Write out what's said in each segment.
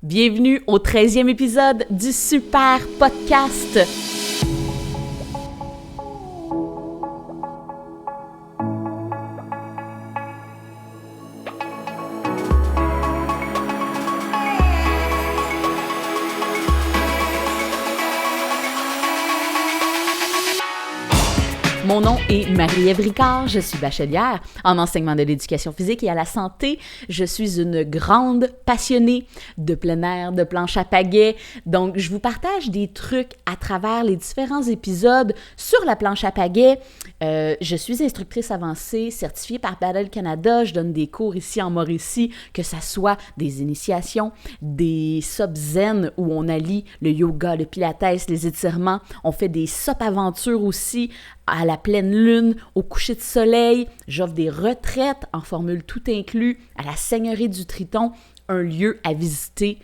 Bienvenue au 13e épisode du Super Podcast. Mon nom est Marie-Ève Ricard, je suis bachelière en enseignement de l'éducation physique et à la santé. Je suis une grande passionnée de plein air, de planche à pagaie. Donc, je vous partage des trucs à travers les différents épisodes sur la planche à pagaie. Je suis instructrice avancée, certifiée par Paddle Canada. Je donne des cours ici en Mauricie, que ça soit des initiations, des SOP zen où on allie le yoga, le pilates, les étirements. On fait des SOP aventures aussi, à la pleine lune, au coucher de soleil. J'offre des retraites en formule tout inclus à la Seigneurie du Triton, un lieu à visiter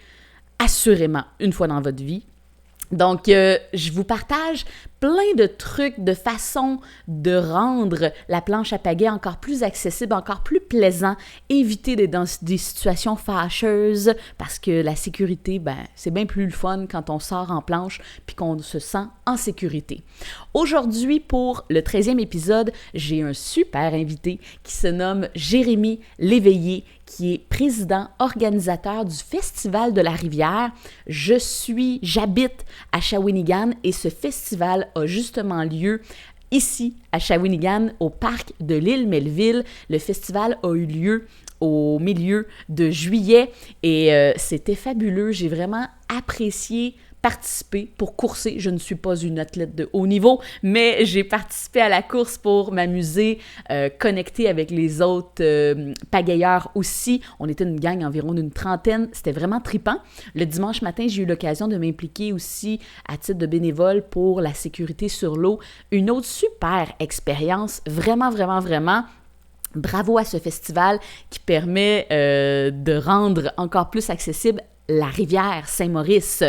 assurément une fois dans votre vie. Donc, je vous partage plein de trucs, de façons de rendre la planche à pagaie encore plus accessible, encore plus plaisant, éviter d'être dans des situations fâcheuses parce que la sécurité, c'est bien plus le fun quand on sort en planche puis qu'on se sent en sécurité. Aujourd'hui, pour le 13e épisode, j'ai un super invité qui se nomme Jérémy Léveillé, qui est président organisateur du Festival de la Rivière. J'habite à Shawinigan et ce festival a justement lieu ici à Shawinigan, au parc de l'île Melville. Le festival a eu lieu au milieu de juillet et c'était fabuleux. J'ai vraiment apprécié participer pour courser. Je ne suis pas une athlète de haut niveau, mais j'ai participé à la course pour m'amuser, connecter avec les autres pagayeurs aussi. On était une gang environ d'une trentaine. C'était vraiment trippant. Le dimanche matin, j'ai eu l'occasion de m'impliquer aussi à titre de bénévole pour la sécurité sur l'eau. Une autre super expérience. Vraiment, vraiment, vraiment. Bravo à ce festival qui permet de rendre encore plus accessible la rivière Saint-Maurice.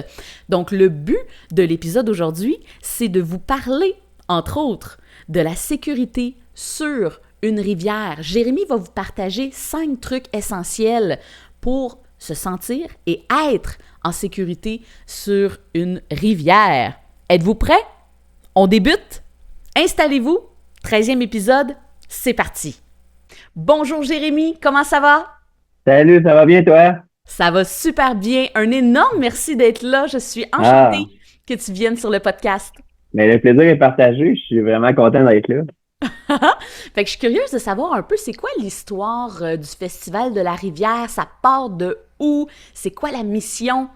Donc, le but de l'épisode aujourd'hui, c'est de vous parler, entre autres, de la sécurité sur une rivière. Jérémy va vous partager 5 trucs essentiels pour se sentir et être en sécurité sur une rivière. Êtes-vous prêts? On débute? Installez-vous. 13e épisode, c'est parti. Bonjour Jérémy, comment ça va? Salut, ça va bien toi? Ça va super bien. Un énorme merci d'être là. Je suis enchantée que tu viennes sur le podcast. Mais le plaisir est partagé. Je suis vraiment content d'être là. Fait que je suis curieuse de savoir un peu, c'est quoi l'histoire du Festival de la Rivière? Ça part de où? C'est quoi la mission?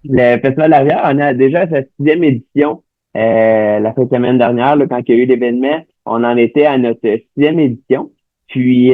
Le Festival de la Rivière, on a déjà sa 6e édition. La fin de semaine dernière, là, quand il y a eu l'événement, on en était à notre 6e édition. Puis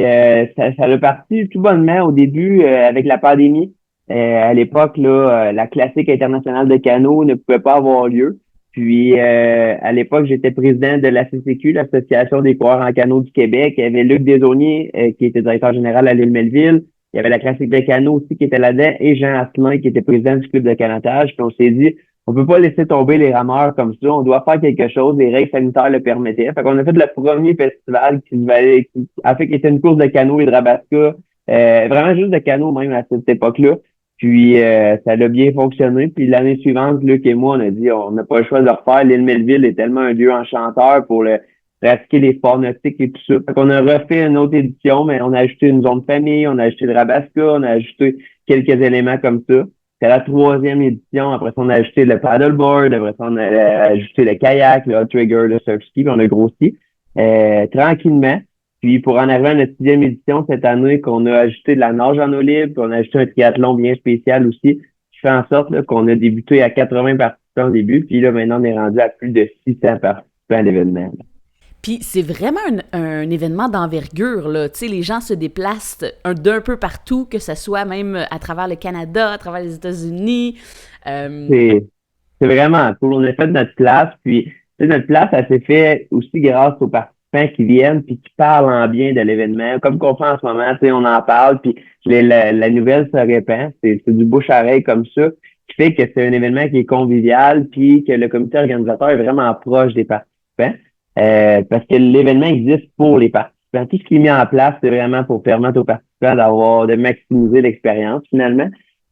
ça a parti tout bonnement au début avec la pandémie. À l'époque, là, la classique internationale de canot ne pouvait pas avoir lieu. Puis à l'époque, j'étais président de la l'ACCQ, l'Association des coureurs en canot du Québec. Il y avait Luc Desaulniers, qui était directeur général à l'île Melville. Il y avait la classique de canot aussi qui était là-dedans et Jean Asselin qui était président du club de canotage. Puis on s'est dit, on peut pas laisser tomber les rameurs comme ça. On doit faire quelque chose. Les règles sanitaires le permettaient. Fait qu'on a fait le premier festival qui était une course de canot et de rabasca. Vraiment juste de canot même à cette époque-là. Puis ça a bien fonctionné. Puis l'année suivante, Luc et moi, on a dit on n'a pas le choix de le refaire. L'île Melville est tellement un lieu enchanteur pour pratiquer les sports nautiques et tout ça. Fait qu'on a refait une autre édition, mais on a ajouté une zone de famille, on a ajouté de rabasca, on a ajouté quelques éléments comme ça. C'est la 3e édition. Après ça, on a ajouté le paddleboard. Après ça, on a ajouté le kayak, le hot trigger, le surf ski. Puis on a grossi tranquillement. Puis pour en arriver à notre 6e édition cette année, qu'on a ajouté de la nage en eau libre, puis on a ajouté un triathlon bien spécial aussi, qui fait en sorte là, qu'on a débuté à 80 participants au début. Puis là, maintenant, on est rendu à plus de 600 participants à l'événement. Là. Puis c'est vraiment un événement d'envergure, là. Tu sais, les gens se déplacent d'un peu partout, que ce soit même à travers le Canada, à travers les États-Unis. C'est vraiment cool. On a fait notre place, puis notre place, elle s'est fait aussi grâce aux participants qui viennent puis qui parlent en bien de l'événement. Comme qu'on fait en ce moment, tu sais, on en parle, puis la nouvelle se répand. C'est du bouche à oreille comme ça, qui fait que c'est un événement qui est convivial, puis que le comité organisateur est vraiment proche des participants. Parce que l'événement existe pour les participants. Tout ce qui est mis en place, c'est vraiment pour permettre aux participants de maximiser l'expérience finalement.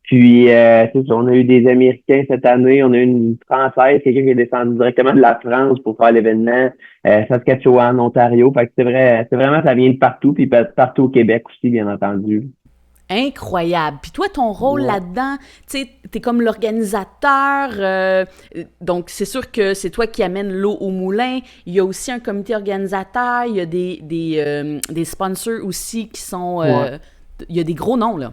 Puis, c'est ça, on a eu des Américains cette année, on a eu une Française, quelqu'un qui est descendu directement de la France pour faire l'événement, Saskatchewan, Ontario. Fait que c'est vraiment, ça vient de partout, puis partout au Québec aussi, bien entendu. Incroyable. Puis toi, ton rôle Ouais. là-dedans, tu sais, t'es comme l'organisateur, donc c'est sûr que c'est toi qui amènes l'eau au moulin. Il y a aussi un comité organisateur, il y a des sponsors aussi qui sont... Ouais. il y a des gros noms, là.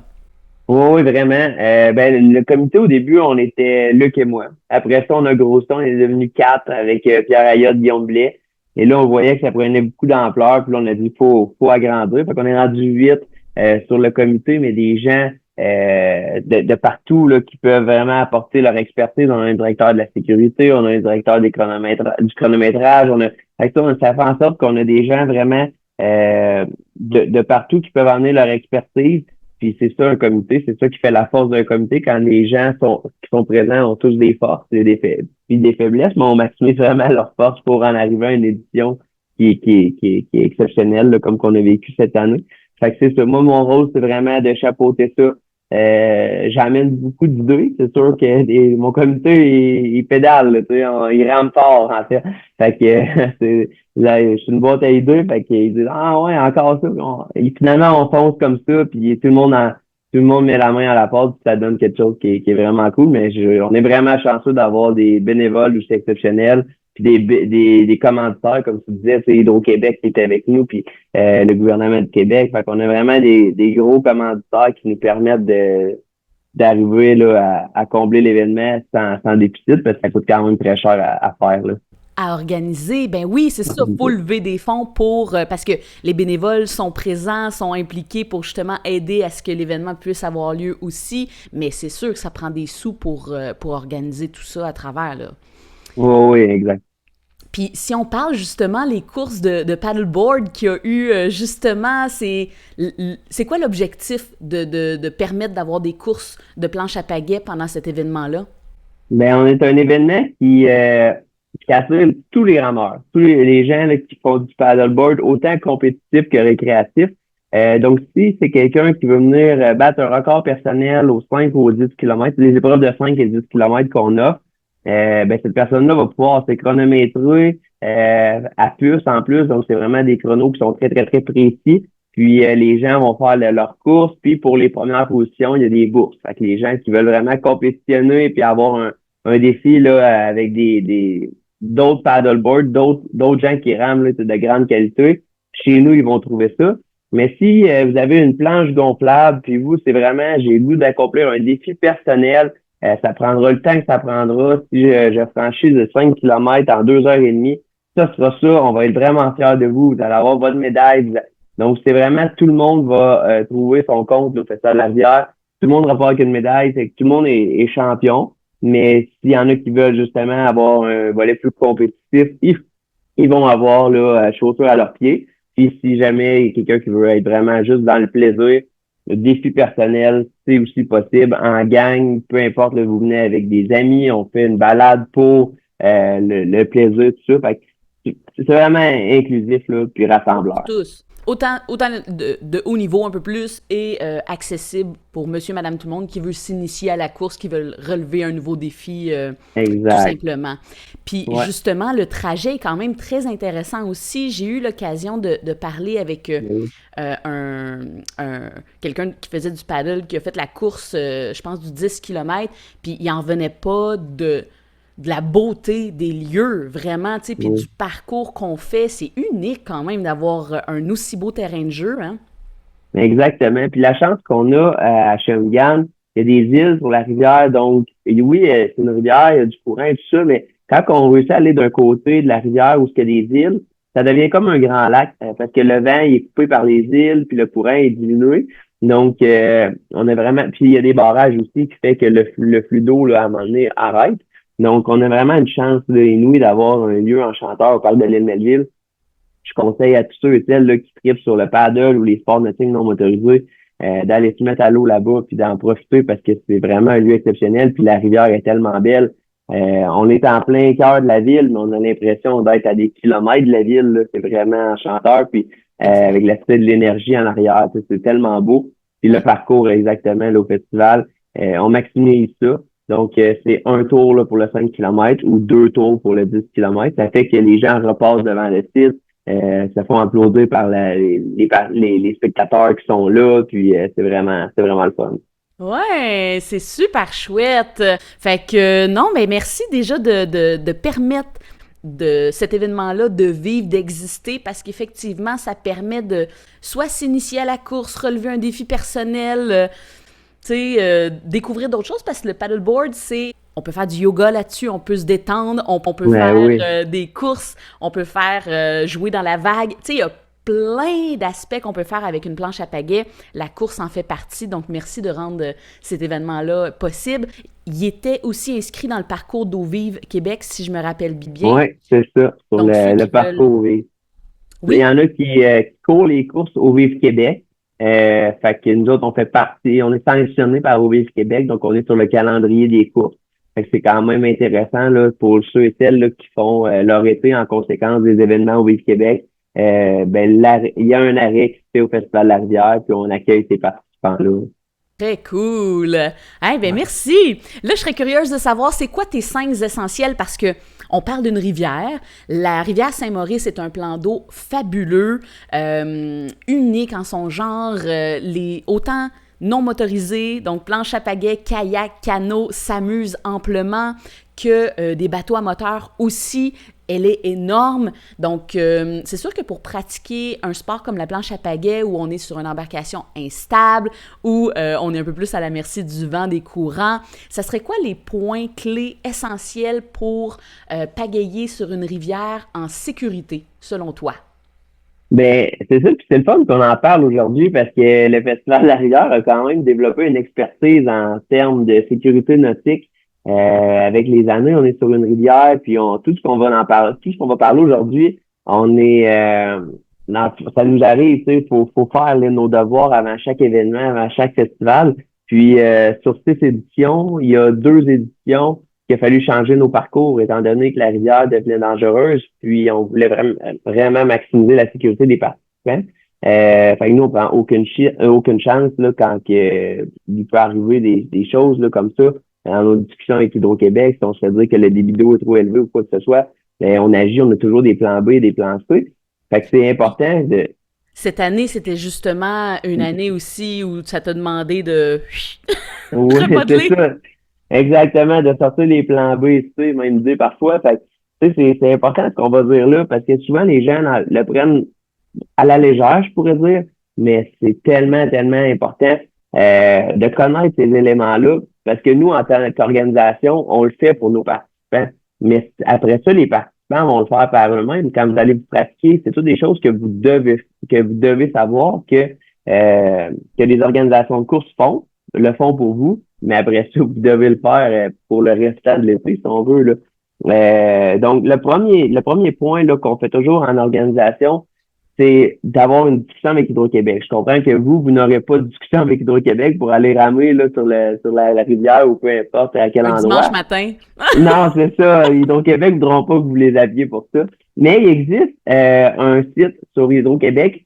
Oui, oui, vraiment. Ben, le comité, au début, on était Luc et moi. Après ça, on a grossi, on est devenu quatre avec Pierre Ayotte, Guillaume Blais. Et là, on voyait que ça prenait beaucoup d'ampleur. Puis là, on a dit, faut agrandir. Fait qu'on est rendu huit sur le comité, mais des gens de partout là, qui peuvent vraiment apporter leur expertise. On a un directeur de la sécurité, on a un directeur du chronométrage. Fait que ça fait en sorte qu'on a des gens vraiment de partout qui peuvent amener leur expertise. Puis c'est ça un comité, c'est ça qui fait la force d'un comité quand les gens qui sont présents ont tous des forces et puis des faiblesses, mais on maximise vraiment leurs forces pour en arriver à une édition qui est exceptionnelle, là, comme qu'on a vécu cette année. Fait que c'est ça. Moi, mon rôle, c'est vraiment de chapeauter ça. J'amène beaucoup d'idées. C'est sûr que mon comité, il pédale, là, tu sais, il rame fort, en fait. Fait que là, je suis une boîte à idées, fait qu'ils disent ah ouais, encore ça. Et finalement, on fonce comme ça, puis tout le monde met la main à la porte, puis ça donne quelque chose qui est vraiment cool. Mais on est vraiment chanceux d'avoir des bénévoles aussi exceptionnels, puis des commanditaires, comme tu disais, c'est Hydro-Québec qui est avec nous, puis le gouvernement de Québec. Fait qu'on a vraiment des gros commanditaires qui nous permettent d'arriver là à combler l'événement sans déficit, parce que ça coûte quand même très cher à faire là. À organiser, ben oui, c'est ça, faut lever des fonds pour parce que les bénévoles sont présents, sont impliqués pour justement aider à ce que l'événement puisse avoir lieu aussi, mais c'est sûr que ça prend des sous pour organiser tout ça à travers là. Oui, oui, exact. Puis si on parle justement les courses de paddleboard qu'il y a eu justement, c'est quoi l'objectif de permettre d'avoir des courses de planche à pagaie pendant cet événement-là? Ben, on est un événement qui attire tous les rameurs, tous les gens là, qui font du paddleboard, autant compétitif que récréatif. Donc, si c'est quelqu'un qui veut venir battre un record personnel aux 5 ou aux 10 kilomètres, les épreuves de 5 et 10 kilomètres qu'on a, ben, cette personne-là va pouvoir se chronométrer à plus en plus. Donc, c'est vraiment des chronos qui sont très, très, très précis. Puis, les gens vont faire leur course. Puis, pour les premières positions, il y a des bourses. Fait que les gens qui veulent vraiment compétitionner puis avoir un défi là avec d'autres paddleboards, d'autres gens qui rament là, de grande qualité. Chez nous, ils vont trouver ça. Mais si vous avez une planche gonflable, puis vous, c'est vraiment, j'ai le goût d'accomplir un défi personnel, ça prendra le temps que ça prendra. Si je franchis de 5 kilomètres en 2 heures et demie, ça sera ça. On va être vraiment fiers de vous. Vous allez avoir votre médaille. Donc, c'est vraiment tout le monde va trouver son compte au Festival de la Rivière. Tout le monde repart avec une médaille. C'est que tout le monde est champion. Mais s'il y en a qui veulent justement avoir un volet plus compétitif, ils vont avoir là, chaussures à leurs pieds. Puis si jamais il y a quelqu'un qui veut être vraiment juste dans le plaisir, le défi personnel, c'est aussi possible. En gang, peu importe, là, vous venez avec des amis, on fait une balade pour le plaisir, tout ça. Fait que c'est vraiment inclusif, là, puis rassembleur. Tous. Autant de haut niveau un peu plus et accessible pour monsieur, madame, tout le monde qui veut s'initier à la course, qui veut relever un nouveau défi, tout Exact. simplement. Puis Ouais. justement, le trajet est quand même très intéressant aussi. J'ai eu l'occasion de parler avec Oui. quelqu'un qui faisait du paddle, qui a fait la course, je pense, du 10 km, puis il en venait pas de la beauté des lieux, vraiment, tu sais, puis du Oui. parcours qu'on fait. C'est unique quand même d'avoir un aussi beau terrain de jeu, hein? Exactement. Puis la chance qu'on a à Shawinigan, il y a des îles sur la rivière, donc et oui, c'est une rivière, il y a du courant et tout ça, mais quand on réussit à aller d'un côté de la rivière où il y a des îles, ça devient comme un grand lac parce que le vent il est coupé par les îles, puis le courant est diminué. Donc, on a vraiment, puis il y a des barrages aussi qui fait que le flux d'eau là, à un moment donné arrête. Donc, on a vraiment une chance là, inouïe d'avoir un lieu enchanteur au parc de l'île Melville. Je conseille à tous ceux et celles là, qui tripent sur le paddle ou les sports nautiques non motorisés d'aller se mettre à l'eau là-bas puis d'en profiter parce que c'est vraiment un lieu exceptionnel puis la rivière est tellement belle. On est en plein cœur de la ville, mais on a l'impression d'être à des kilomètres de la ville. Là. C'est vraiment enchanteur. Puis avec Exact. l'aspect de l'énergie en arrière, c'est tellement beau. Puis le Mm. parcours exactement là, au festival. on maximise ça. Donc, c'est un tour là, pour le 5 km ou 2 tours pour le 10 km. Ça fait que les gens repassent devant le site, se font applaudir par les spectateurs qui sont là, puis c'est vraiment le fun. Ouais, c'est super chouette. Fait que non, mais merci déjà de permettre de cet événement-là de vivre, d'exister, parce qu'effectivement, ça permet de soit s'initier à la course, relever un défi personnel, tu sais, découvrir d'autres choses, parce que le paddleboard, on peut faire du yoga là-dessus, on peut se détendre, on peut Ouais, faire oui. des courses, on peut faire jouer dans la vague. Tu sais, il y a plein d'aspects qu'on peut faire avec une planche à pagaie. La course en fait partie, donc merci de rendre cet événement-là possible. Il était aussi inscrit dans le parcours d'eau vive Québec, si je me rappelle bien. Oui, c'est ça, pour Donc, ceux le qui veulent... parcours Vive. Il y Oui, en a qui courent les courses au Vive Québec. Fait que nous autres, on fait partie, on est sanctionné par au Vive Québec, donc on est sur le calendrier des courses. Fait que c'est quand même intéressant là, pour ceux et celles là, qui font leur été en conséquence des événements au Vive Québec. Il y a un arrêt qui se fait au Festival de la Rivière, puis on accueille ces participants-là. très cool. Eh ben merci. Là, je serais curieuse de savoir, c'est quoi tes 5 essentiels, parce que on parle d'une rivière. La rivière Saint-Maurice est un plan d'eau fabuleux, unique en son genre. Autant non motorisés, donc planche à pagaie, kayak, canot, s'amusent amplement, que des bateaux à moteur aussi. Elle est énorme. Donc, c'est sûr que pour pratiquer un sport comme la planche à pagaie, où on est sur une embarcation instable, où on est un peu plus à la merci du vent, des courants, ça serait quoi les points clés essentiels pour pagayer sur une rivière en sécurité, selon toi? Ben, c'est ça, puis c'est le fun qu'on en parle aujourd'hui parce que le Festival de la Rivière a quand même développé une expertise en termes de sécurité nautique. Avec les années, on est sur une rivière, puis tout ce qu'on va en parler, tout ce qu'on va parler aujourd'hui, on est ça nous arrive, tu sais, faut faire là, nos devoirs avant chaque événement, avant chaque festival. Puis sur 6 éditions, il y a 2 éditions qu'il a fallu changer nos parcours, étant donné que la rivière devenait dangereuse, puis on voulait vraiment maximiser la sécurité des participants. Fait que nous, on prend aucune chance là, quand il peut arriver des choses là, comme ça. Dans nos discussions avec Hydro-Québec, si on se fait dire que le débit d'eau est trop élevé ou quoi que ce soit, ben, on agit, on a toujours des plans B et des plans C. Fait que c'est important de... Cette année, c'était justement une année aussi où ça t'a demandé de Oui, c'est remodeler. ça. Exactement, de sortir les plans B, tu sais, même D parfois. Fait que, tu sais, c'est important ce qu'on va dire là, parce que souvent les gens le prennent à la légère, je pourrais dire, mais c'est tellement important de connaître ces éléments-là, parce que nous, en tant qu'organisation, on le fait pour nos participants. Mais après ça, les participants vont le faire par eux-mêmes. Quand vous allez vous pratiquer, c'est toutes des choses que vous devez savoir que les organisations de course le font pour vous, mais après ça, vous devez le faire pour le restant de l'été, si on veut, là. Donc, le premier point là, qu'on fait toujours en organisation, c'est d'avoir une discussion avec Hydro-Québec. Je comprends que vous n'aurez pas de discussion avec Hydro-Québec pour aller ramer là, sur la rivière ou peu importe à quel Un dimanche endroit. matin. Non, c'est ça. Hydro-Québec ne voudront pas que vous les appuyez pour ça. Mais il existe un site sur Hydro-Québec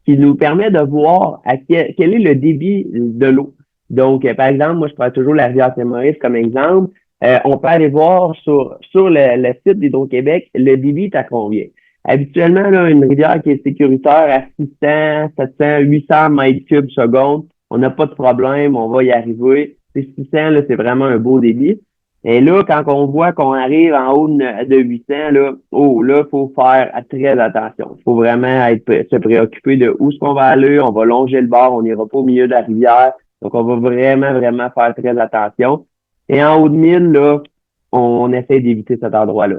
qui nous permet de voir quel est le débit de l'eau. Donc, par exemple, moi, je prends toujours la rivière Saint-Maurice comme exemple. On peut aller voir sur le site d'Hydro-Québec, le débit est à combien. Habituellement, là, une rivière qui est sécuritaire à 600, 700, 800 mètres cubes seconde, on n'a pas de problème, on va y arriver. C'est 600, là, c'est vraiment un beau débit. Et là, quand on voit qu'on arrive en haut de 800, là, faut faire très attention. Faut vraiment se préoccuper de où est-ce qu'on va aller. On va longer le bord, on n'ira pas au milieu de la rivière. Donc, on va vraiment faire très attention. Et en haut de 1000, là, on essaie d'éviter cet endroit-là.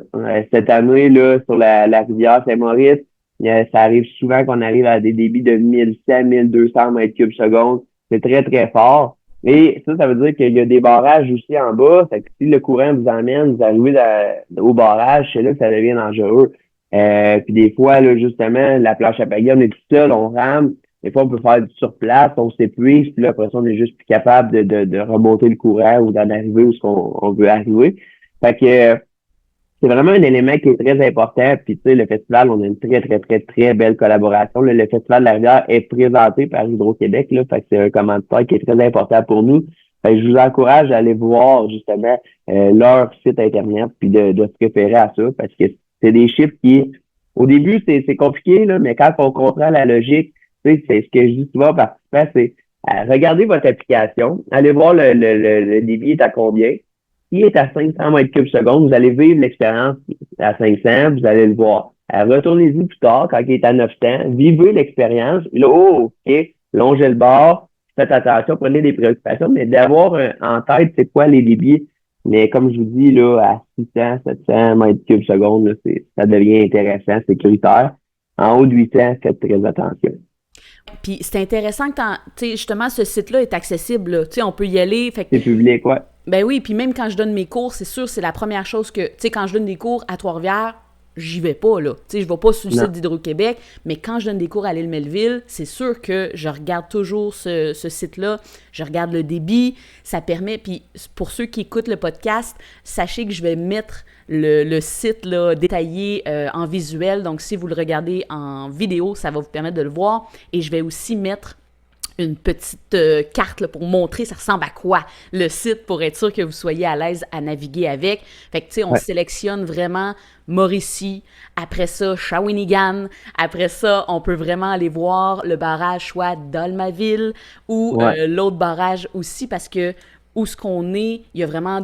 Cette année, là, sur la rivière Saint-Maurice, ça arrive souvent qu'on arrive à des débits de 1100, 1200 mètres cubes secondes. C'est très fort. Et ça veut dire qu'il y a des barrages aussi en bas. Fait que si le courant vous emmène, vous arrivez au barrage, c'est là que ça devient dangereux. Puis des fois, là, justement, la planche à pagaie, on est tout seul, on rame. Des fois, on peut faire du surplace, on s'épuise, puis là, après ça, on est juste plus capable de remonter le courant ou d'en arriver où on veut arriver. Fait que c'est vraiment un élément qui est très important. Puis, tu sais, le festival, on a une très belle collaboration. Là, le Festival de la Rivière est présenté par Hydro-Québec, là. Fait que c'est un commanditaire qui est très important pour nous. Fait que je vous encourage à aller voir justement leur site Internet puis de se référer à ça parce que c'est des chiffres qui, au début, c'est compliqué, là, mais quand on comprend la logique, tu sais, c'est ce que je dis souvent aux participants, c'est regardez votre application, allez voir le débit est à combien. S'il est à 500 mètres cubes secondes, vous allez vivre l'expérience à 500, vous allez le voir. Retournez-y plus tard, quand il est à 900, vivez l'expérience. Là, oh, OK, longez le bord, faites attention, prenez des préoccupations, mais d'avoir en tête c'est quoi les débits. Mais comme je vous dis, là, à 600, 700 mètres cubes secondes, là, ça devient intéressant, sécuritaire. En haut de 800, faites très attention. Puis c'est intéressant que tu sais, justement, ce site-là est accessible, là. Tu sais, on peut y aller. Fait que, c'est public, ouais. ben oui, puis même quand je donne mes cours, c'est sûr, c'est la première chose que, tu sais, quand je donne des cours à Trois-Rivières, j'y vais pas, là. Tu sais, je vais pas sur le site d'Hydro-Québec, mais quand je donne des cours à l'île Melville, c'est sûr que je regarde toujours ce site-là, je regarde le débit, ça permet, puis pour ceux qui écoutent le podcast, sachez que je vais mettre le site là, détaillé en visuel, donc si vous le regardez en vidéo, ça va vous permettre de le voir, et je vais aussi mettre une petite carte là, pour montrer ça ressemble à quoi le site pour être sûr que vous soyez à l'aise à naviguer avec. Fait que tu sais, on sélectionne vraiment Mauricie, après ça Shawinigan, après ça on peut vraiment aller voir le barrage soit d'Almaville ou l'autre barrage aussi parce que où ce qu'on est, il y a vraiment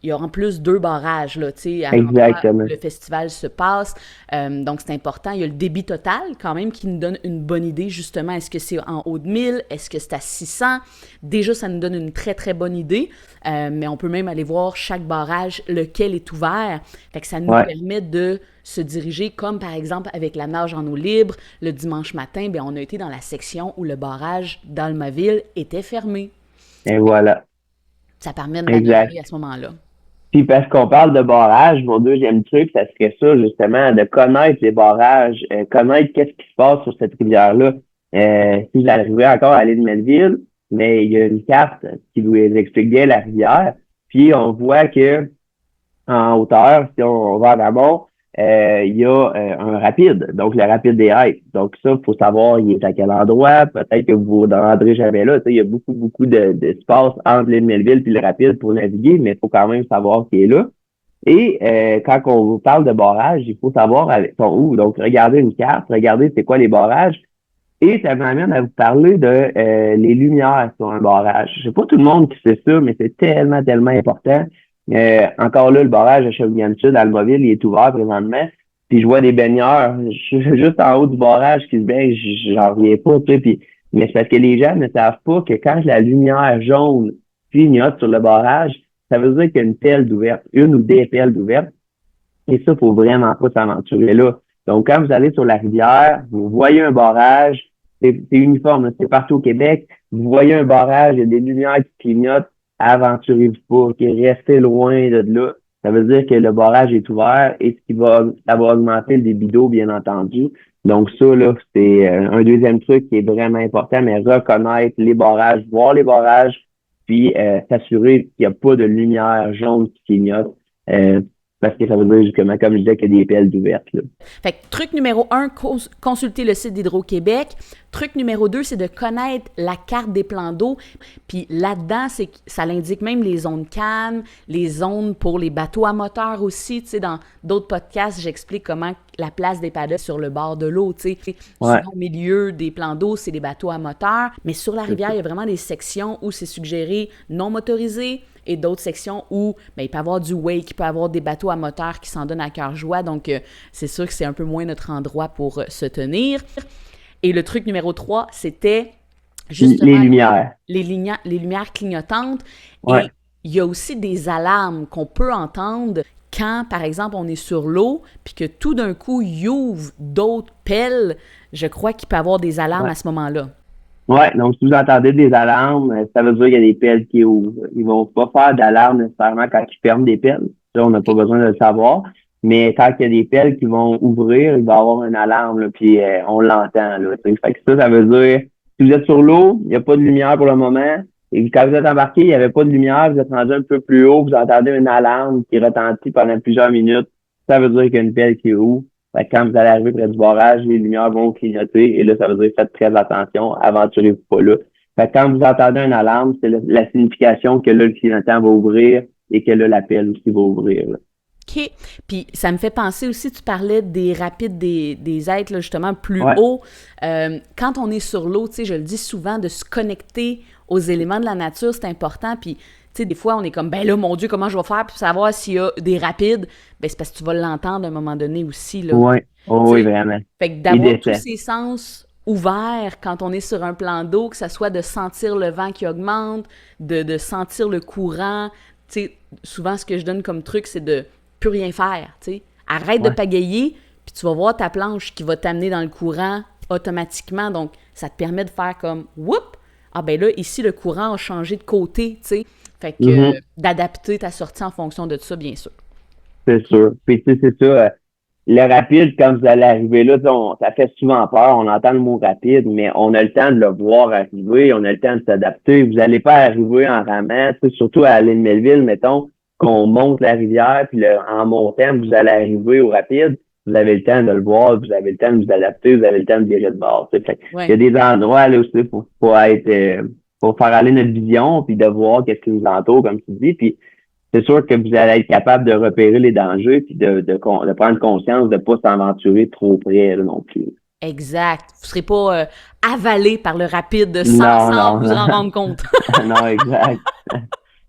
il y a en plus 2 barrages, là, tu sais, à l'endroit où le festival se passe. Donc, c'est important. Il y a le débit total, quand même, qui nous donne une bonne idée, justement. Est-ce que c'est en haut de 1000? Est-ce que c'est à 600? Déjà, ça nous donne une très, très bonne idée. Mais on peut même aller voir chaque barrage, lequel est ouvert. Fait que ça nous permet de se diriger, comme par exemple avec la nage en eau libre. Le dimanche matin, bien, on a été dans la section où le barrage d'Almaville était fermé. Et voilà. Ça permet de naviguer à ce moment-là. Puis parce qu'on parle de barrages, mon deuxième truc, ça serait ça, justement, de connaître les barrages, connaître qu'est-ce qui se passe sur cette rivière-là. Si vous arrivez encore à l'île de Melville, mais il y a une carte qui vous explique bien la rivière. Puis on voit que en hauteur, si on va en amont, il y a un rapide, donc le rapide des Heights. Donc ça, il faut savoir il est à quel endroit. Peut-être que vous ne rendrez jamais là. Il y a beaucoup d'espace entre l'île Melville et le rapide pour naviguer, mais il faut quand même savoir qu'il est là. Et quand on vous parle de barrage, il faut savoir sont où. Donc, regardez une carte, regardez c'est quoi les barrages. Et ça m'amène à vous parler de les lumières sur un barrage. Je sais pas tout le monde qui sait ça, mais c'est tellement important. Encore là, le barrage de Shawinigan-Sud, à Almaville, il est ouvert présentement. Puis je vois des baigneurs juste en haut du barrage qui se baignent, j'en reviens pas, tu sais. Puis, mais c'est parce que les gens ne savent pas que quand la lumière jaune clignote sur le barrage, ça veut dire qu'il y a une pelle d'ouverte, une ou des pelles d'ouverte. Et ça, faut vraiment pas s'aventurer là. Donc, quand vous allez sur la rivière, vous voyez un barrage, c'est uniforme, c'est partout au Québec. Vous voyez un barrage, il y a des lumières qui clignotent, aventurez-vous pas, restez loin de là. Ça veut dire que le barrage est ouvert et ça va augmenter le débit d'eau, bien entendu. Donc ça, là, c'est un deuxième truc qui est vraiment important, mais reconnaître les barrages, voir les barrages, puis s'assurer qu'il n'y a pas de lumière jaune qui clignote. Parce que ça veut dire justement, comme je disais, qu'il y a des pelles ouvertes. Là. Fait que truc numéro 1, consulter le site d'Hydro-Québec. Truc numéro 2, c'est de connaître la carte des plans d'eau. Puis là-dedans, ça l'indique même les zones calmes, les zones pour les bateaux à moteur aussi. Tu sais, dans d'autres podcasts, j'explique comment la place des paddles sur le bord de l'eau. Tu sais, souvent au milieu des plans d'eau, c'est des bateaux à moteur. Mais sur la rivière, il y a vraiment des sections où c'est suggéré non motorisé, et d'autres sections où il peut y avoir du wake, il peut y avoir des bateaux à moteur qui s'en donnent à cœur joie. Donc, c'est sûr que c'est un peu moins notre endroit pour se tenir. Et le truc numéro 3, c'était justement les lumières. Les lumières clignotantes. Et il y a aussi des alarmes qu'on peut entendre quand, par exemple, on est sur l'eau, puis que tout d'un coup, il ouvre d'autres pelles. Je crois qu'il peut y avoir des alarmes à ce moment-là. Oui, donc si vous entendez des alarmes, ça veut dire qu'il y a des pelles qui ouvrent. Ils vont pas faire d'alarme nécessairement quand ils ferment des pelles. Ça, on n'a pas besoin de le savoir. Mais quand il y a des pelles qui vont ouvrir, il va y avoir une alarme, là, puis on l'entend. Là, fait que ça veut dire, si vous êtes sur l'eau, il n'y a pas de lumière pour le moment. Et quand vous êtes embarqué, il n'y avait pas de lumière, vous êtes rendu un peu plus haut, vous entendez une alarme qui retentit pendant plusieurs minutes. Ça veut dire qu'il y a une pelle qui ouvre. Fait que quand vous allez arriver près du barrage, les lumières vont clignoter et là, ça veut dire faites très attention, aventurez-vous pas là. Fait que quand vous entendez une alarme, c'est la signification que là, le clignotant va ouvrir et que là, l'appel aussi va ouvrir. Là. OK. Puis ça me fait penser aussi, tu parlais des rapides des êtres, là, justement, plus Ouais, haut. Quand on est sur l'eau, tu sais, je le dis souvent, de se connecter aux éléments de la nature, c'est important. Puis, tu sais, des fois, on est comme, ben là, mon Dieu, comment je vais faire pour savoir s'il y a des rapides? Ben, c'est parce que tu vas l'entendre à un moment donné aussi, là. ouais, oh, Tu oui, sais, vraiment. fait que Il d'avoir tous descend. ses sens ouverts quand on est sur un plan d'eau, que ce soit de sentir le vent qui augmente, de sentir le courant. Tu sais, souvent, ce que je donne comme truc, c'est de plus rien faire, tu sais. Arrête de Ouais. pagayer, puis tu vas voir ta planche qui va t'amener dans le courant automatiquement. Donc, ça te permet de faire comme, whoop! Ah ben là, ici, le courant a changé de côté, tu sais. Fait que Mhm. d'adapter ta sortie en fonction de ça, bien sûr. C'est sûr. Puis tu sais, c'est ça. Le rapide, quand vous allez arriver là, tu sais, ça fait souvent peur. On entend le mot rapide, mais on a le temps de le voir arriver, on a le temps de s'adapter. Vous n'allez pas arriver en ramant, tu sais, surtout à l'île Melville, mettons, qu'on monte la rivière, puis en montant, vous allez arriver au rapide. Vous avez le temps de le voir, vous avez le temps de vous adapter, vous avez le temps de virer de bord. Tu sais. Fait, il y Ouais. a des endroits là aussi pour être pour faire aller notre vision, puis de voir qu'est-ce qui nous entoure, comme tu dis. Puis c'est sûr que vous allez être capable de repérer les dangers puis de prendre conscience de ne pas s'aventurer trop près là, non plus. Exact. Vous ne serez pas avalé par le rapide sans, Non, sans non, vous en rendre compte. non, exact.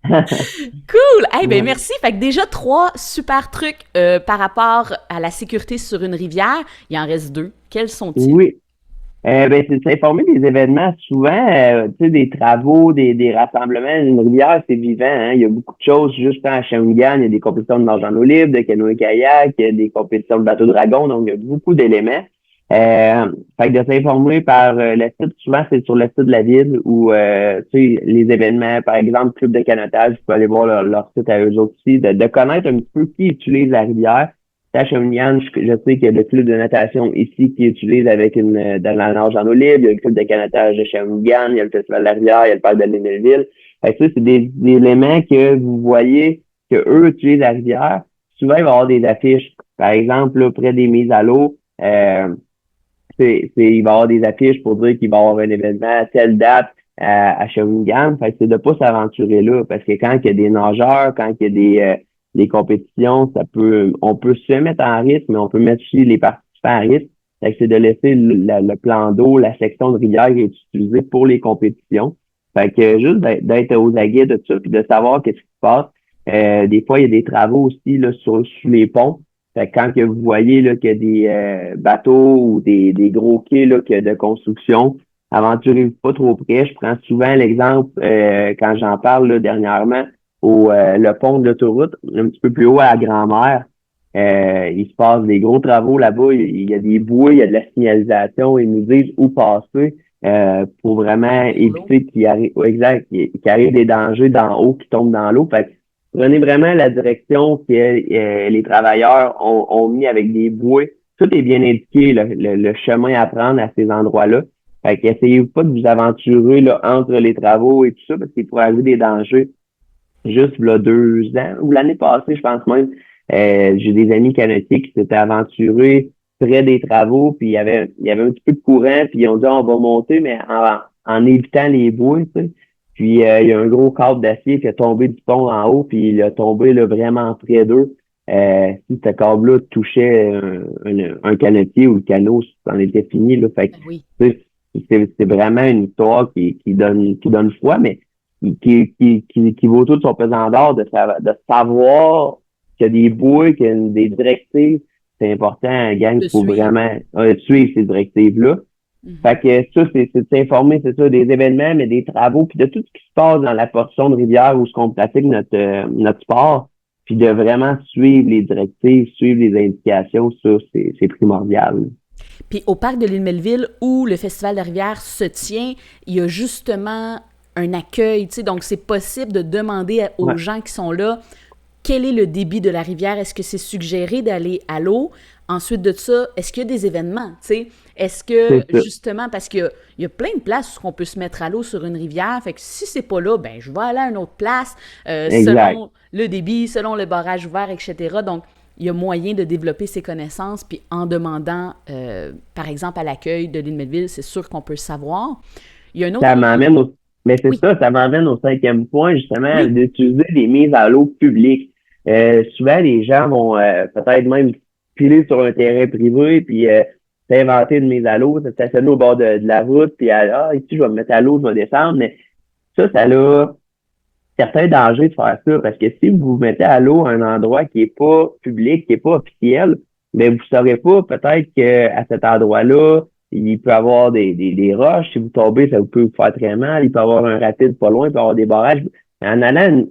Cool! Eh bien, Ouais. merci. Fait que déjà, 3 super trucs par rapport à la sécurité sur une rivière. Il en reste 2. Quels sont-ils? Oui. Ben, c'est de s'informer des événements. Souvent, tu sais, des travaux, des rassemblements. Une rivière, c'est vivant. Hein? Il y a beaucoup de choses. Juste à Shawinigan, il y a des compétitions de nage en eau libre, de canoë-kayak, il y a des compétitions de bateau-dragon. Donc, il y a beaucoup d'éléments. Fait que de s'informer par le site, souvent, c'est sur le site de la ville où, tu sais, les événements, par exemple, club de canotage, vous pouvez aller voir leur site à eux autres aussi, de connaître un petit peu qui utilise la rivière à Shawinigan, je sais qu'il y a le club de natation ici qui utilise avec dans la nage en eau libre, il y a le club de canotage de Shawinigan, il y a le Festival de la Rivière, il y a le parc de l'Île-Melville. Fait que ça, c'est des éléments que vous voyez que eux utilisent la rivière. Souvent, il va y avoir des affiches. Par exemple, là, près des mises à l'eau, il va y avoir des affiches pour dire qu'il va y avoir un événement à telle date à Shawinigan. Fait que c'est de pas s'aventurer là. Parce que quand il y a des nageurs, quand il y a des compétitions, on peut se mettre en risque, mais on peut mettre aussi les participants en risque. Fait que c'est de laisser le plan d'eau, la section de rivière qui est utilisée pour les compétitions. Fait que juste d'être aux aguets de ça, puis de savoir qu'est-ce qui se passe. Des fois, il y a des travaux aussi là, sur les ponts. Fait que quand que vous voyez là, qu'il y a des bateaux ou des gros quais là, de construction, aventurez-vous pas trop près. Je prends souvent l'exemple quand j'en parle là, dernièrement le pont de l'autoroute, un petit peu plus haut à la Grand-Mère. Il se passe des gros travaux là-bas. Il y a des bouées, il y a de la signalisation. Ils nous disent où passer pour vraiment Sur l'eau. éviter qu'il arrive, ouais, exact, qu'il arrive des dangers d'en haut qui tombent dans l'eau. Fait que prenez vraiment la direction que les travailleurs ont mis avec des bouées. Tout est bien indiqué, le chemin à prendre à ces endroits-là. Fait qu'essayez pas de vous aventurer là, entre les travaux et tout ça, parce qu'il pourrait arriver des dangers. Juste là, 2 ans, ou l'année passée, je pense même, j'ai des amis canotiers qui s'étaient aventurés près des travaux, puis il y avait un petit peu de courant, puis ils ont dit on va monter, mais en évitant les bouées, tu sais. Puis il y a un gros câble d'acier qui est tombé du pont en haut, puis il a tombé là, vraiment près d'eux. Si ce câble-là touchait un canotier ou le canot, ça en était fini. Là. Fait que, Ben oui. tu sais, c'est vraiment une histoire qui donne froid, mais qui vaut tout son pesant d'or de savoir qu'il y a des bouées, qu'il y a des directives. C'est important, gang, De il faut suivre. vraiment suivre ces directives-là. Mhm. Fait que ça, c'est de s'informer, c'est ça, des événements, mais des travaux, puis de tout ce qui se passe dans la portion de rivière où ce qu'on pratique notre sport, puis de vraiment suivre les directives, suivre les indications, ça, c'est primordial. Puis au parc de l'île Melville, où le Festival de la Rivière se tient, il y a justement un accueil, tu sais, donc c'est possible de demander aux Ouais, gens qui sont là quel est le débit de la rivière, est-ce que c'est suggéré d'aller à l'eau? Ensuite de ça, est-ce qu'il y a des événements, tu sais? Est-ce que, c'est ça. justement, parce qu'il y a plein de places où on peut se mettre à l'eau sur une rivière, fait que si c'est pas là, ben je vais aller à une autre place, Exact. selon le débit, selon le barrage ouvert, etc. Donc, il y a moyen de développer ses connaissances, puis en demandant, par exemple, à l'accueil de l'île Melville, c'est sûr qu'on peut le savoir. Il y a un autre... Ça m'amène au, mais c'est Oui, ça, ça m'amène au cinquième point, justement, oui. d'utiliser des mises à l'eau publiques. Souvent, les gens vont peut-être même piler sur un terrain privé, puis s'inventer une mise à l'eau, se stationner au bord de la route, puis ici, je vais me mettre à l'eau, je vais descendre, mais ça a certains dangers de faire ça, parce que si vous vous mettez à l'eau à un endroit qui est pas public, qui est pas officiel, mais vous saurez pas peut-être qu'à cet endroit-là, il peut y avoir des roches. Si vous tombez, ça peut vous faire très mal. Il peut y avoir un rapide pas loin, il peut y avoir des barrages. En allant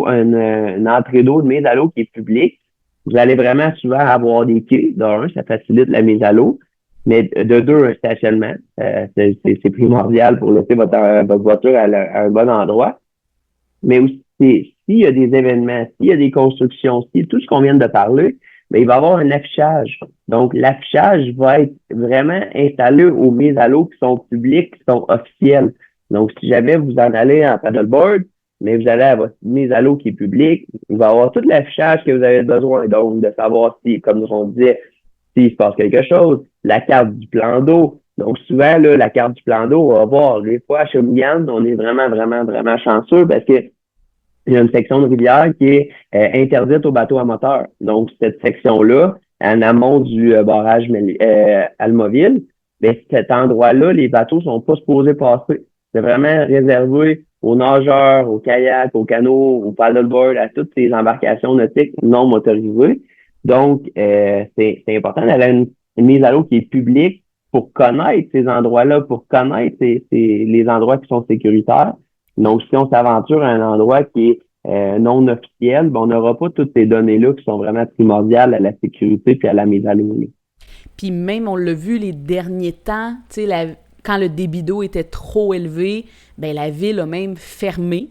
à une entrée d'eau, de mise à l'eau qui est publique, vous allez vraiment souvent avoir des quais. D'un, ça facilite la mise à l'eau. Mais de deux, un stationnement. C'est primordial pour laisser votre voiture à un bon endroit. Mais aussi, s'il y a des événements, s'il y a des constructions, si tout ce qu'on vient de parler, ben, il va y avoir un affichage. Donc, l'affichage va être vraiment installé aux mises à l'eau qui sont publiques, qui sont officielles. Donc, si jamais vous en allez en paddleboard, mais vous allez à votre mise à l'eau qui est publique, il va y avoir tout l'affichage que vous avez besoin. Donc, de savoir si, comme on disait, s'il se passe quelque chose, la carte du plan d'eau. Donc, souvent, là, la carte du plan d'eau, on va voir. Des fois, à Shawinigan, on est vraiment, vraiment, vraiment chanceux parce que il y a une section de rivière qui est interdite aux bateaux à moteur. Donc, cette section-là, en amont du barrage Almoville, ben, cet endroit-là, les bateaux sont pas supposés passer. C'est vraiment réservé aux nageurs, aux kayaks, aux canots, aux paddleboards, à toutes ces embarcations nautiques non motorisées. Donc, c'est important d'avoir une mise à l'eau qui est publique pour connaître ces endroits-là, pour connaître les endroits qui sont sécuritaires. Donc, si on s'aventure à un endroit qui est non officiel, ben, on n'aura pas toutes ces données-là qui sont vraiment primordiales à la sécurité puis à la mise à l'eau. Puis même, on l'a vu les derniers temps, tu sais, quand le débit d'eau était trop élevé, ben la ville a même fermé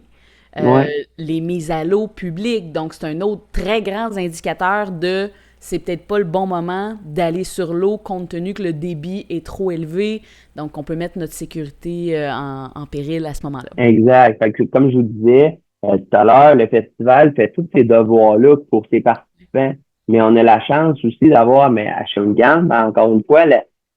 euh, Ouais, les mises à l'eau publiques. Donc, c'est un autre très grand indicateur de c'est peut-être pas le bon moment d'aller sur l'eau compte tenu que le débit est trop élevé. Donc, on peut mettre notre sécurité en péril à ce moment-là. exact. Fait que, comme je vous disais tout à l'heure, le festival fait tous ces devoirs-là pour ses participants. Mais on a la chance aussi d'avoir, mais à Shawinigan, ben, encore une fois,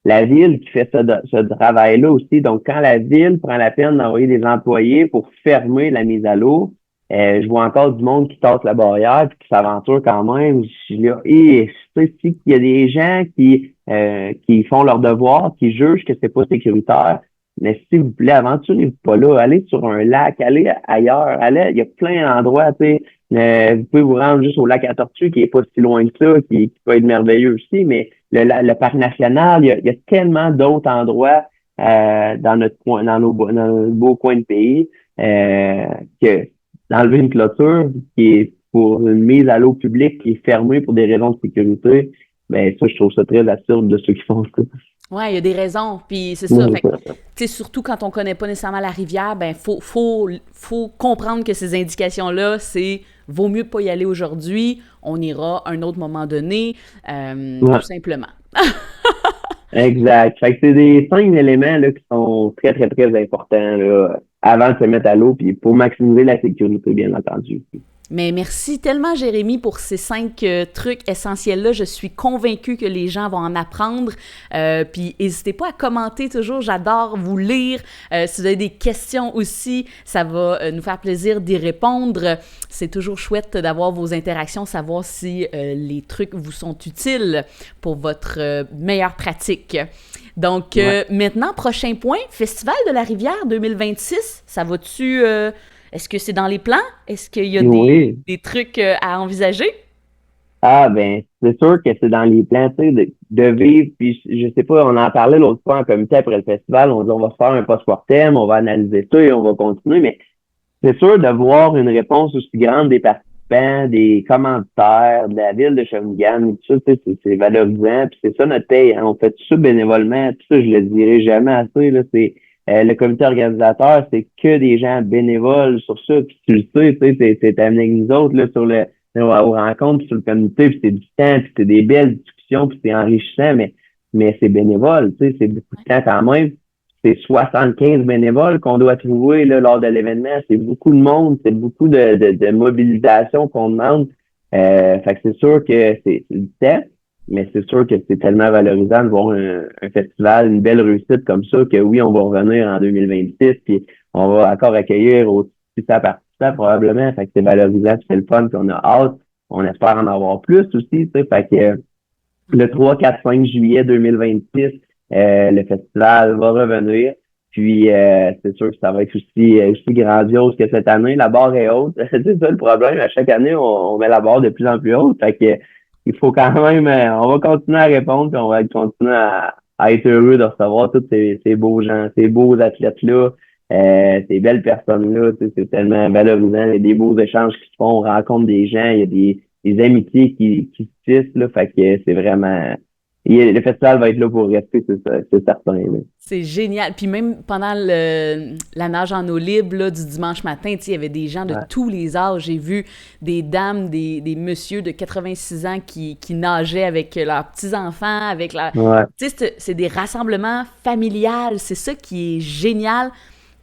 la ville qui fait ce travail-là aussi. Donc, quand la ville prend la peine d'envoyer des employés pour fermer la mise à l'eau, je vois encore du monde qui tasse la barrière puis qui s'aventure quand même. Je suis là, et je sais aussi qu'il y a des gens qui font leur devoir, qui jugent que c'est pas sécuritaire. Mais s'il vous plaît, aventurez-vous pas là. Allez sur un lac, allez ailleurs, allez, il y a plein d'endroits, tu sais. Vous pouvez vous rendre juste au lac à Tortue, qui est pas si loin que ça, qui peut être merveilleux aussi, mais le parc national, il y a tellement d'autres endroits dans notre coin, dans nos beaux coins de pays, que d'enlever une clôture qui est pour une mise à l'eau publique qui est fermée pour des raisons de sécurité, ben ça, je trouve ça très absurde de ceux qui font ça. Ouais, il y a des raisons, puis c'est ça. Ouais, Fait que, tu sais, surtout quand on connaît pas nécessairement la rivière, ben faut comprendre que ces indications-là, c'est vaut mieux pas y aller aujourd'hui, on ira à un autre moment donné, tout ouais, simplement. exact. Fait que c'est des 5 éléments là, qui sont très, très, très importants là, avant de se mettre à l'eau, puis pour maximiser la sécurité, bien entendu. Mais merci tellement, Jérémy, pour ces 5 trucs essentiels-là. Je suis convaincue que les gens vont en apprendre. Puis n'hésitez pas à commenter toujours. J'adore vous lire. Si vous avez des questions aussi, ça va nous faire plaisir d'y répondre. C'est toujours chouette d'avoir vos interactions, savoir si les trucs vous sont utiles pour votre meilleure pratique. Donc, Ouais. maintenant, prochain point, Festival de la Rivière 2026. Ça va-tu... est-ce que c'est dans les plans? Est-ce qu'il y a Oui. des trucs à envisager? Ah ben, c'est sûr que c'est dans les plans, tu sais, de vivre, puis je sais pas, on en parlait l'autre fois en comité après le festival, on dit on va se faire un post-mortem, on va analyser ça et on va continuer, mais c'est sûr de voir une réponse aussi grande des participants, des commentaires, de la ville de Shawinigan, tout ça, tu sais, c'est valorisant, puis c'est ça notre paye, hein. On fait tout ça bénévolement, tout ça, je le dirai jamais assez, là, c'est le comité organisateur, c'est que des gens bénévoles sur ça, puis tu le sais, tu sais, t'es amené avec nous autres, là, aux rencontres, puis sur le comité, puis c'est du temps, puis c'est des belles discussions, puis c'est enrichissant, mais c'est bénévole, tu sais, c'est beaucoup de temps quand même. C'est 75 bénévoles qu'on doit trouver là, lors de l'événement. C'est beaucoup de monde, c'est beaucoup de mobilisation qu'on demande. Fait que c'est sûr que c'est du temps. mais c'est sûr que c'est tellement valorisant de voir un festival, une belle réussite comme ça, que oui, on va revenir en 2026, puis on va encore accueillir aussi ça participants probablement. Fait que c'est valorisant, c'est le fun, puis on a hâte. On espère en avoir plus aussi, tu sais. Fait que le 3, 4, 5 juillet 2026, le festival va revenir. Puis c'est sûr que ça va être aussi grandiose que cette année. La barre est haute. C'est ça le problème. À chaque année, on met la barre de plus en plus haute. Fait que il faut quand même, on va continuer à répondre, puis on va continuer à être heureux de recevoir tous ces beaux gens, ces beaux athlètes-là, ces belles personnes-là. Tu sais, c'est tellement valorisant. Il y a des beaux échanges qui se font, on rencontre des gens, il y a des amitiés qui se tissent, là. Fait que c'est vraiment, le festival va être là pour rester, c'est certain, là. C'est génial. Puis même pendant la nage en eau libre là, du dimanche matin, il y avait des gens de tous les âges. J'ai vu des dames, des messieurs de 86 ans qui nageaient avec leurs petits-enfants, avec leur... Tu sais, c'est des rassemblements familiales. C'est ça qui est génial.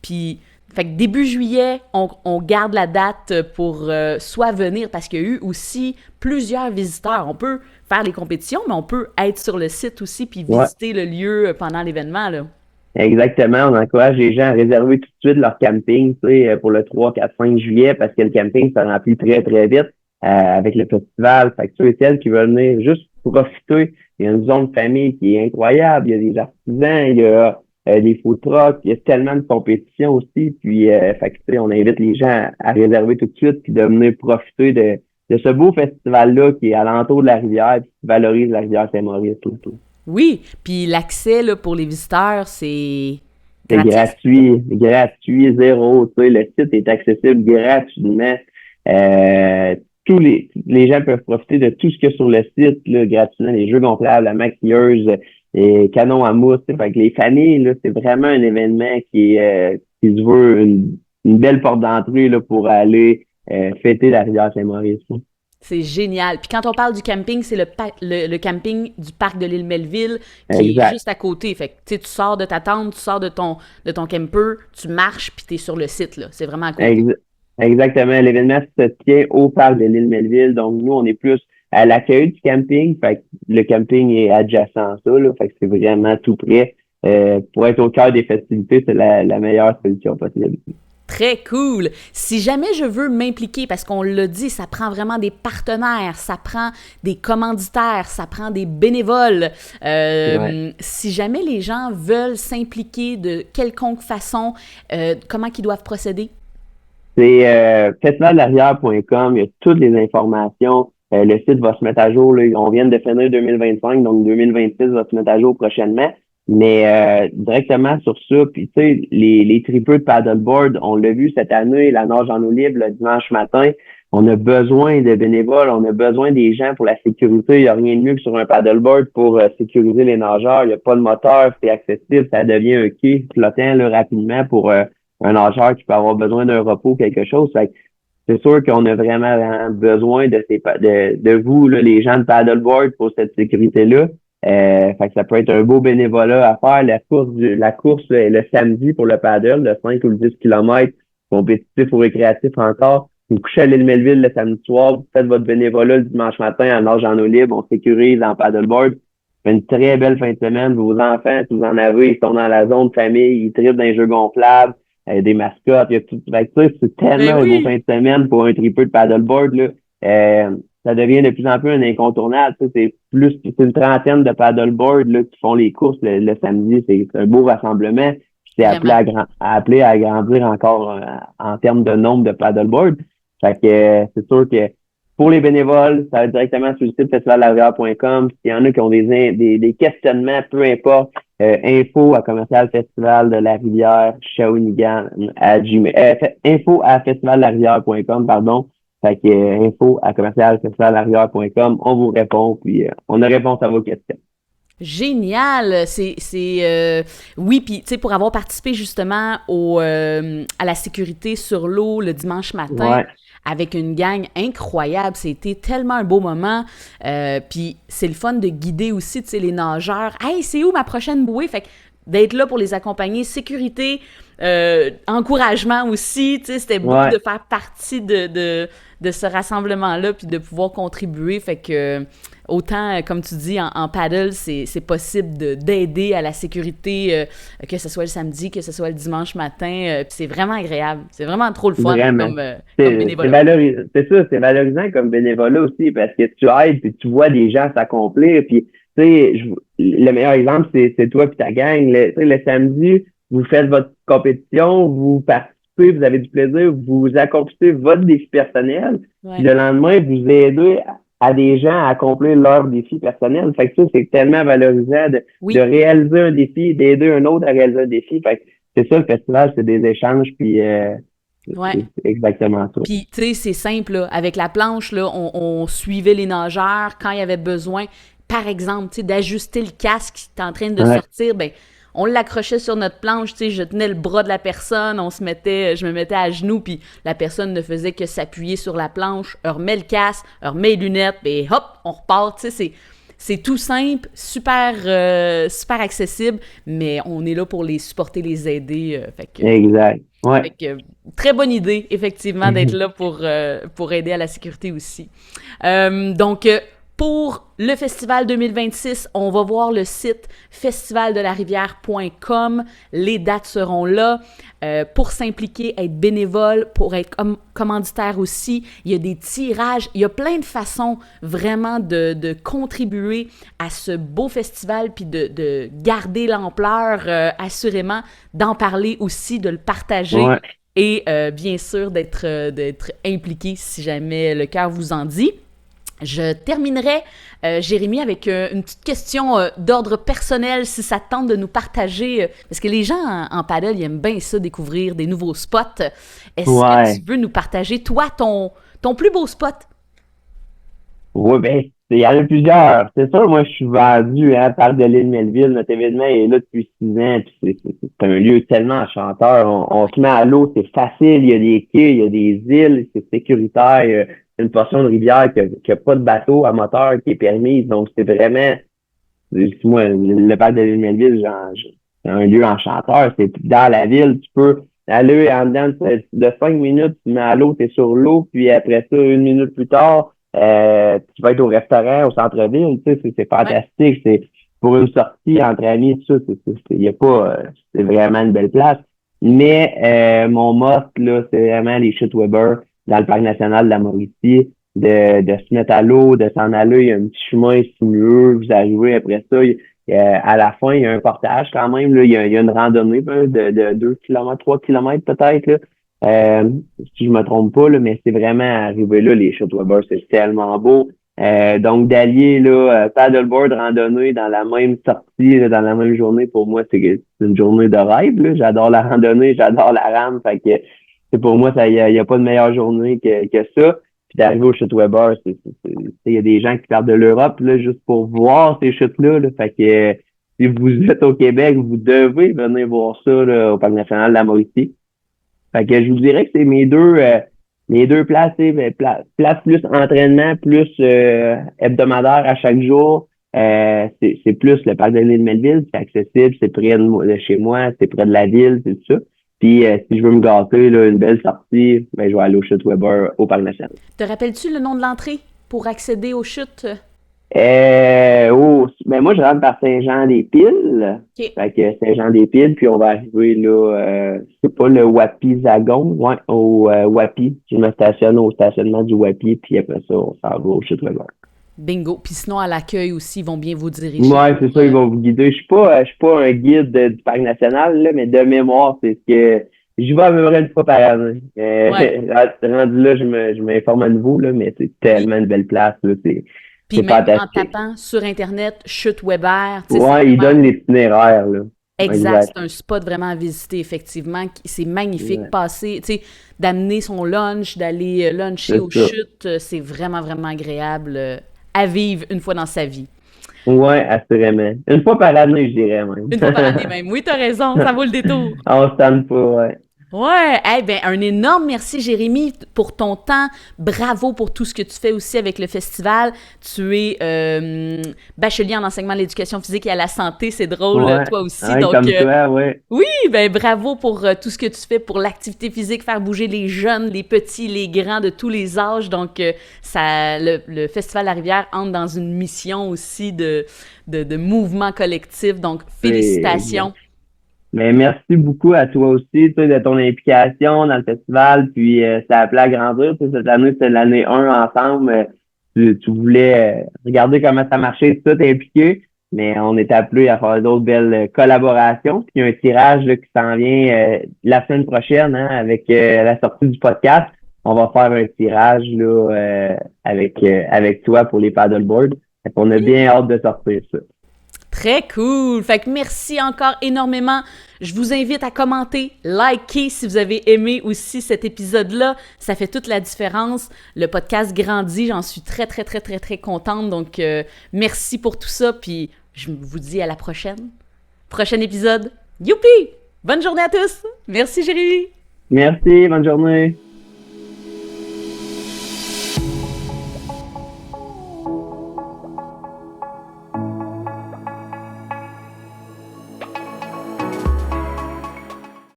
Puis, fait que début juillet, on garde la date pour soit venir, parce qu'il y a eu aussi plusieurs visiteurs. On peut faire les compétitions, mais on peut être sur le site aussi puis visiter le lieu pendant l'événement, là. Exactement. On encourage les gens à réserver tout de suite leur camping, tu sais, pour le 3, 4, 5 juillet, parce que le camping se remplit très, très vite avec le festival. Fait que ceux et celles qui veulent venir juste profiter, il y a une zone de famille qui est incroyable. Il y a des artisans, il y a des food trucks, il y a tellement de compétitions aussi. Puis, fait que, tu sais, on invite les gens à réserver tout de suite puis de venir profiter de ce beau festival-là qui est alentour de la rivière et qui valorise la rivière Saint-Maurice tout. Oui, puis l'accès là, pour les visiteurs, c'est c'est gratuit, zéro. Tu sais, le site est accessible gratuitement. Tous les gens peuvent profiter de tout ce qu'il y a sur le site, là, gratuitement, les jeux gonflables, la maquilleuse, les canons à mousse. Fait que les familles, là, c'est vraiment un événement qui se veut une belle porte d'entrée là, pour aller fêter la rivière Saint-Maurice. C'est génial. Puis quand on parle du camping, c'est le camping du parc de l'île Melville qui est juste à côté. Fait que tu sors de ta tente, tu sors de ton camper, tu marches, puis tu es sur le site, là. C'est vraiment à côté. Exactement. L'événement se tient au parc de l'île Melville. Donc, nous, on est plus à l'accueil du camping. Fait que le camping est adjacent à ça, là. Fait que c'est vraiment tout près. Pour être au cœur des festivités, c'est la meilleure solution possible. Très cool. Si jamais je veux m'impliquer, parce qu'on l'a dit, ça prend vraiment des partenaires, ça prend des commanditaires, ça prend des bénévoles. Si jamais les gens veulent s'impliquer de quelconque façon, comment ils doivent procéder? C'est festivallarrière.com, il y a toutes les informations. Le site va se mettre à jour. Là, on vient de finir 2025, donc 2026 va se mettre à jour prochainement. Mais directement sur ça, puis tu sais, les tripeux de paddleboard, on l'a vu cette année, la nage en eau libre le dimanche matin, on a besoin de bénévoles, on a besoin des gens pour la sécurité. Il n'y a rien de mieux que sur un paddleboard pour sécuriser les nageurs. Il n'y a pas de moteur, c'est accessible, ça devient un quai flottant là, rapidement pour un nageur qui peut avoir besoin d'un repos, quelque chose. Fait que c'est sûr qu'on a vraiment besoin de vous, là, les gens de paddleboard, pour cette sécurité-là. Fait que ça peut être un beau bénévolat à faire. La course est le samedi pour le paddle, de 5 ou 10 km, compétitif ou récréatif encore. Vous couchez à l'île Melville le samedi soir, vous faites votre bénévolat le dimanche matin en nage en eau libre, on sécurise en paddleboard. C'est une très belle fin de semaine. Vos enfants, si vous en avez, ils sont dans la zone de famille, ils trippent dans les jeux gonflables, des mascottes, il y a tout. Fait que ça, c'est tellement un beau fin de semaine pour un tripeux de paddleboard, là. Ça devient de plus en plus un incontournable. C'est une trentaine de paddleboard là, qui font les courses le samedi. C'est un beau rassemblement. C'est appelé à agrandir encore en termes de nombre de paddleboard. Fait que c'est sûr que pour les bénévoles, ça va directement sur le site festivallarrière.com. S'il y en a qui ont des questionnements, peu importe, info à commercial festival de la rivière Shawinigan info à festivallarrière.com, pardon. Fait que info à commercial-festivallarrière.com, on vous répond, puis on a réponse à vos questions. Génial! Oui, puis tu sais, pour avoir participé justement à la sécurité sur l'eau le dimanche matin, avec une gang incroyable, c'était tellement un beau moment. Puis c'est le fun de guider aussi, tu sais, les nageurs. Hey, c'est où ma prochaine bouée? Fait que d'être là pour les accompagner, sécurité, encouragement aussi, tu sais, c'était beau de faire partie de ce rassemblement-là puis de pouvoir contribuer. Fait que autant, comme tu dis, en paddle, c'est possible d'aider à la sécurité, que ce soit le samedi, que ce soit le dimanche matin. Puis c'est vraiment agréable. C'est vraiment trop le fun Vraiment. comme bénévolat. C'est ça, c'est valorisant comme bénévolat aussi parce que tu aides puis tu vois des gens s'accomplir. Puis, tu sais, le meilleur exemple, c'est toi puis ta gang. Tu sais, le samedi, vous faites votre compétition, vous participez, vous avez du plaisir, vous accomplissez votre défi personnel. Ouais. Puis le lendemain, vous aidez à des gens à accomplir leur défi personnel. Fait que ça, c'est tellement valorisant Oui. de réaliser un défi, d'aider un autre à réaliser un défi. Fait que c'est ça, le festival, c'est des échanges, puis Ouais. c'est exactement ça. Puis, tu sais, c'est simple, là. Avec la planche, là, on suivait les nageurs quand il y avait besoin, par exemple, tu sais, d'ajuster le casque qui est en train de Ouais. sortir, ben on l'accrochait sur notre planche, tu sais, je tenais le bras de la personne, je me mettais à genoux, puis la personne ne faisait que s'appuyer sur la planche, remet le casque, remet les lunettes, puis hop, on repart, tu sais, c'est tout simple, super accessible, mais on est là pour les supporter, les aider, Exact. Ouais. fait que, très bonne idée, effectivement, d'être là pour aider à la sécurité aussi. Donc, pour le festival 2026, on va voir le site festivaldelarivière.com. Les dates seront là. Pour s'impliquer, être bénévole, pour être commanditaire aussi, il y a des tirages, il y a plein de façons vraiment de contribuer à ce beau festival, puis de garder l'ampleur, assurément, d'en parler aussi, de le partager. Ouais. Et bien sûr, d'être impliqué si jamais le cœur vous en dit. Je terminerai, Jérémy, avec une petite question d'ordre personnel, si ça te tente de nous partager, parce que les gens en paddle, ils aiment bien ça, découvrir des nouveaux spots. Est-ce que tu veux nous partager, toi, ton plus beau spot? Oui, ben, il y en a plusieurs. C'est sûr, moi, je suis vendu par de l'île Melville. Notre événement est là depuis 6 ans. Puis c'est un lieu tellement enchanteur. On se met à l'eau, c'est facile. Il y a des quais, il y a des îles, c'est sécuritaire. Il y a une portion de rivière qui a pas de bateau à moteur qui est permise. Donc, c'est vraiment, moi, le parc de l'île Melville, c'est un lieu enchanteur. C'est dans la ville. Tu peux aller en dedans de 5 minutes, tu mets à l'eau, tu es sur l'eau. Puis après ça, 1 minute plus tard, tu vas être au restaurant, au centre-ville, tu sais, c'est fantastique. C'est pour une sortie entre amis, tout ça, y a pas, c'est vraiment une belle place. Mais mon must, là, c'est vraiment les chutes Weber dans le parc national de la Mauricie, de se mettre à l'eau, de s'en aller, il y a un petit chemin sinueux, vous arrivez après ça, à la fin, il y a un portage quand même, là, il y a une randonnée de 2 km, 3 km peut-être, là. Si je me trompe pas, là, mais c'est vraiment arrivé là, les chutes Weber, c'est tellement beau. Donc d'allier là, paddleboard, randonnée dans la même sortie, là, dans la même journée, pour moi, c'est une journée de rêve. Là. J'adore la randonnée, j'adore la rame. Fait que c'est pour moi, il y a pas de meilleure journée que ça. Puis d'arriver aux chutes Weber, il y a des gens qui partent de l'Europe là, juste pour voir ces chutes-là. Là. Fait que si vous êtes au Québec, vous devez venir voir ça là, au Parc national de la Mauricie. Fait que je vous dirais que c'est mes deux places, place plus entraînement, plus hebdomadaire à chaque jour. C'est plus le parc de l'île Melville, c'est accessible, c'est près de chez moi, c'est près de la ville, c'est tout ça. Puis si je veux me gâter, là, une belle sortie, ben je vais aller aux chutes Weber au parc national. Te rappelles-tu le nom de l'entrée pour accéder aux chutes? Ben moi je rentre par Saint-Jean-des-Piles. Okay. Fait que Saint-Jean-des-Piles, puis on va arriver là, c'est pas le Wapi-Zagon, ouais, au Wapi. Je me stationne au stationnement du Wapi, puis après ça, on s'en va au chute Weber. Bingo. Puis sinon, à l'accueil aussi, ils vont bien vous diriger. Ouais, c'est ça, ils vont vous guider. Je suis pas un guide du parc national, là, mais de mémoire, c'est ce que j'y vais à peu près une fois par année. Rendu là, je m'informe à nouveau, là, mais c'est tellement une belle place, là, puis même en tapant sur Internet, chute Weber. Ouais, ils donnent l'itinéraire, là. Exact, c'est un spot vraiment à visiter, effectivement. C'est magnifique, passer, tu sais, d'amener son lunch, d'aller luncher aux chutes, c'est vraiment, vraiment agréable à vivre une fois dans sa vie. Ouais, assurément. Une fois par année, je dirais même. Une fois par année même. Oui, t'as raison, ça vaut le détour. On se tente pas, ouais. Ouais, ben un énorme merci Jérémy pour ton temps. Bravo pour tout ce que tu fais aussi avec le festival. Tu es bachelier en enseignement de l'éducation physique et à la santé, c'est drôle, Ouais, toi aussi. ouais, Donc comme toi, ouais. oui, ben bravo pour tout ce que tu fais pour l'activité physique, faire bouger les jeunes, les petits, les grands de tous les âges. Donc le Festival La Rivière entre dans une mission aussi de mouvement collectif. Donc C'est félicitations. Mais merci beaucoup à toi aussi, tu sais, de ton implication dans le festival. Puis ça a appelé à grandir. Tu sais, cette année, c'était l'année 1 ensemble. Tu voulais regarder comment ça marchait, tout impliqué. Mais on est appelé à faire d'autres belles collaborations. Puis il y a un tirage là, qui s'en vient la semaine prochaine, hein, avec la sortie du podcast. On va faire un tirage là avec toi pour les paddleboards. Fait qu'on a bien hâte de sortir ça. Très cool. Fait que merci encore énormément. Je vous invite à commenter, liker si vous avez aimé aussi cet épisode-là. Ça fait toute la différence. Le podcast grandit. J'en suis très, très, très, très, très contente. Donc, merci pour tout ça. Puis, je vous dis à la prochaine. Prochain épisode. Youpi! Bonne journée à tous. Merci, Jérémy. Merci, bonne journée.